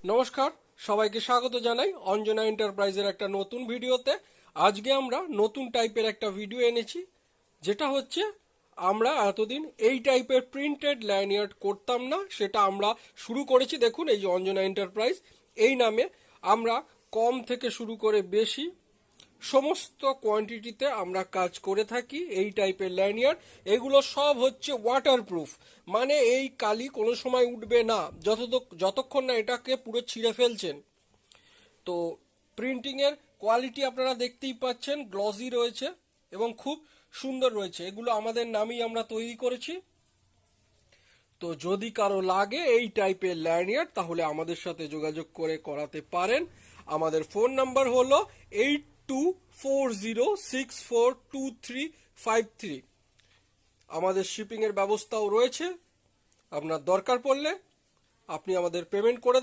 নমস্কার, সবাইকে স্বাগত জানাই অঞ্জনা এন্টারপ্রাইজের একটা নতুন ভিডিওতে। আজকে আমরা নতুন টাইপের একটা ভিডিও এনেছি, যেটা হচ্ছে আমরা এতদিন এই টাইপের প্রিন্টেড ল্যানিয়ার্ড করতাম না, সেটা আমরা শুরু করেছি। দেখুন, এই যে অঞ্জনা এন্টারপ্রাইজ এই নামে আমরা কম থেকে শুরু করে বেশি সমস্ত কোয়ান্টিটিতে আমরা কাজ করে থাকি। এই টাইপের ল্যানিয়ার্ড এগুলো সব হচ্ছে ওয়াটারপ্রুফ, মানে এই কালি কোনো সময় উঠবে না যতক্ষণ না এটাকে পুরো ছিঁড়ে ফেলছেন। তো প্রিন্টিংয়ের কোয়ালিটি আপনারা দেখতেই পাচ্ছেন, গ্লসি রয়েছে এবং খুব সুন্দর রয়েছে। এগুলো আমাদের নামেই আমরা তৈরি করেছি। তো যদি কারো লাগে এই টাইপের ল্যানিয়ার্ড, তাহলে আমাদের সাথে যোগাযোগ করে করাতে পারেন। আমাদের ফোন নাম্বার হলো 8240642353। আমাদের শিপিংয়ের ব্যবস্থাও রয়েছে। আপনার দরকার পড়লে আপনি আমাদের পেমেন্ট করে